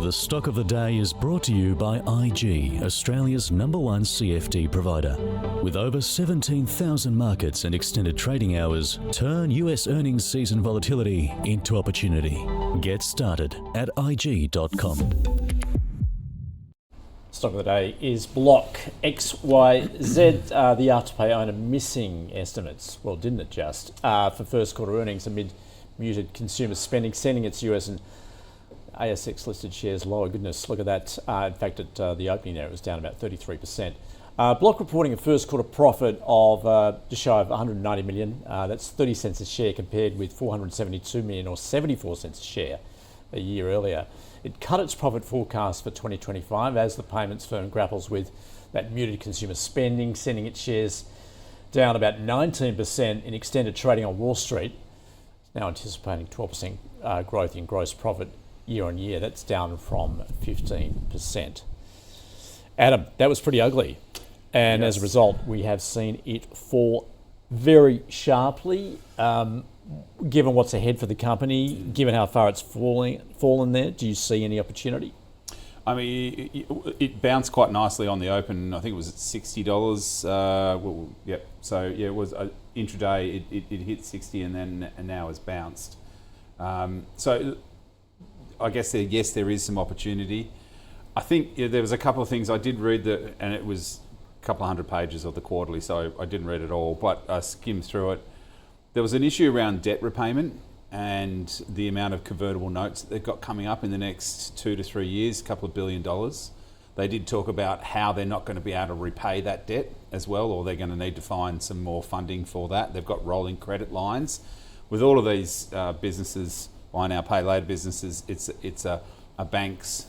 The stock of the day is brought to you by IG, Australia's #1 CFD provider. With over 17,000 markets and extended trading hours, turn US earnings season volatility into opportunity. Get started at IG.com. Stock of the day is Block XYZ. The Afterpay owner missing estimates, well, didn't it just, for first quarter earnings amid muted consumer spending, sending its US and ASX listed shares lower. Goodness, look at that. In fact, at the opening there, it was down about 33%. Block reporting a first quarter profit of just shy of 190 million. That's 30 cents a share compared with 472 million or 74 cents a share a year earlier. It cut its profit forecast for 2025 as the payments firm grapples with that muted consumer spending, sending its shares down about 19% in extended trading on Wall Street. It's now anticipating 12% growth in gross profit year on year. That's down from 15%. Adam, that was pretty ugly. And yes, as a result, we have seen it fall very sharply. Given what's ahead for the company, given how far it's fallen there, do you see any opportunity? I mean, it bounced quite nicely on the open. I think it was at $60. Yep. So yeah, it was intraday. It hit 60 and now has bounced. So I guess there is some opportunity. I think there was a couple of things I did read that, and it was a couple of hundred pages of the quarterly, so I didn't read it all, but I skimmed through it. There was an issue around debt repayment and the amount of convertible notes that they've got coming up in the next 2 to 3 years, a couple of $1 billion. They did talk about how they're not going to be able to repay that debt as well, or they're going to need to find some more funding for that. They've got rolling credit lines. With all of these businesses, buy now, pay later businesses, it's a bank's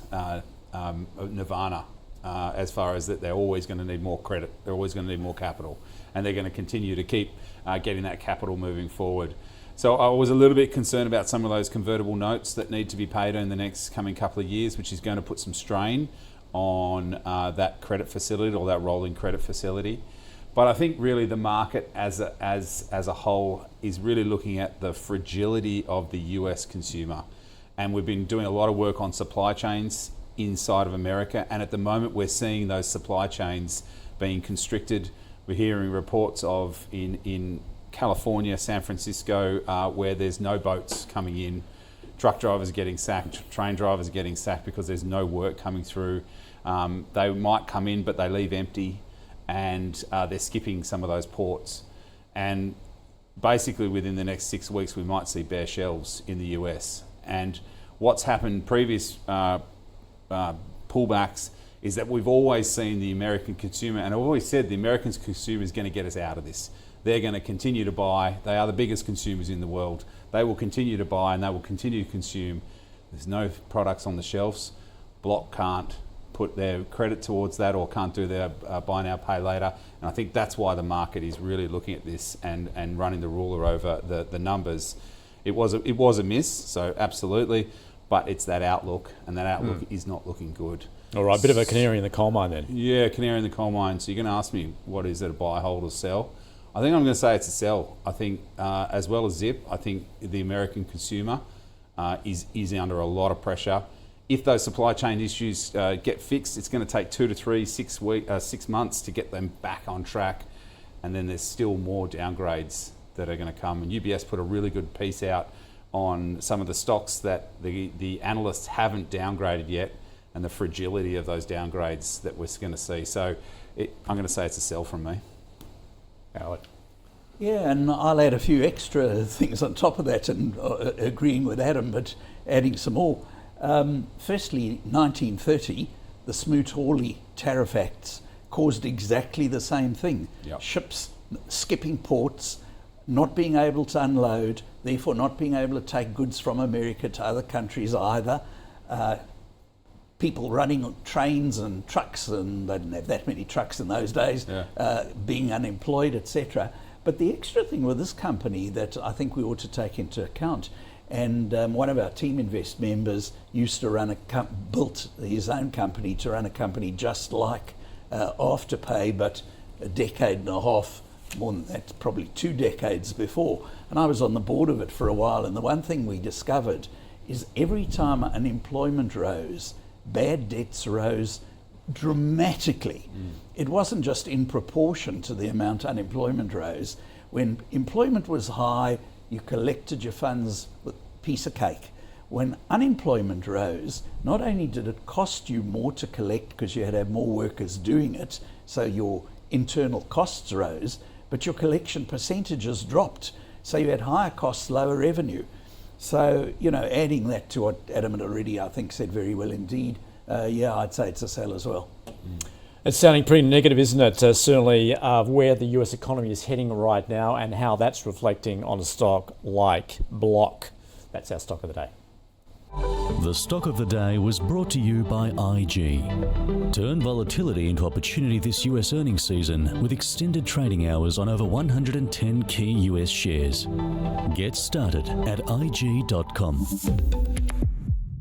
nirvana as far as that they're always going to need more credit, they're always going to need more capital, and they're going to continue to keep getting that capital moving forward. So I was a little bit concerned about some of those convertible notes that need to be paid in the next coming couple of years, which is going to put some strain on that credit facility or that rolling credit facility. But I think really the market as a whole is really looking at the fragility of the US consumer. And we've been doing a lot of work on supply chains inside of America. And at the moment we're seeing those supply chains being constricted. We're hearing reports of in California, San Francisco, where there's no boats coming in. Truck drivers are getting sacked, train drivers are getting sacked because there's no work coming through. They might come in, but they leave empty, and they're skipping some of those ports. And basically within the next 6 weeks, we might see bare shelves in the US. And what's happened previous pullbacks is that we've always seen the American consumer, and I've always said the American consumer is going to get us out of this. They're going to continue to buy. They are the biggest consumers in the world. They will continue to buy and they will continue to consume. There's no products on the shelves. Block can't put their credit towards that or can't do their buy now, pay later. And I think that's why the market is really looking at this and running the ruler over the numbers. It was a miss, so absolutely, but it's that outlook, and that outlook is not looking good. All right, a bit of a canary in the coal mine then. Yeah, canary in the coal mine. So you're going to ask me, what is it, a buy, hold or sell? I think I'm going to say it's a sell. I think as well as Zip, I think the American consumer is under a lot of pressure. If those supply chain issues get fixed, it's going to take 2 to 3, 6 months to get them back on track. And then there's still more downgrades that are going to come. And UBS put a really good piece out on some of the stocks that the analysts haven't downgraded yet, and the fragility of those downgrades that we're going to see. So I'm going to say it's a sell from me. Howard. Yeah, and I'll add a few extra things on top of that, and agreeing with Adam, but adding some more. Firstly, 1930, the Smoot-Hawley Tariff Acts caused exactly the same thing. Yep. Ships skipping ports, not being able to unload, therefore not being able to take goods from America to other countries either. People running trains and trucks, and they didn't have that many trucks in those days, being unemployed, etc. But the extra thing with this company that I think we ought to take into account, and one of our Teaminvest members used to run built his own company to run a company just like Afterpay, but a decade and a half, more than that, probably 2 decades before. And I was on the board of it for a while, and the one thing we discovered is every time unemployment rose, bad debts rose dramatically. It wasn't just in proportion to the amount unemployment rose. When employment was high, you collected your funds with a piece of cake. When unemployment rose, not only did it cost you more to collect because you had to have more workers doing it, so your internal costs rose, but your collection percentages dropped. So you had higher costs, lower revenue. So, adding that to what Adam had already, I think, said very well indeed, I'd say it's a sell as well. It's sounding pretty negative, isn't it? Certainly where the US economy is heading right now and how that's reflecting on a stock like Block. That's our stock of the day. The stock of the day was brought to you by IG. Turn volatility into opportunity this US earnings season with extended trading hours on over 110 key US shares. Get started at IG.com.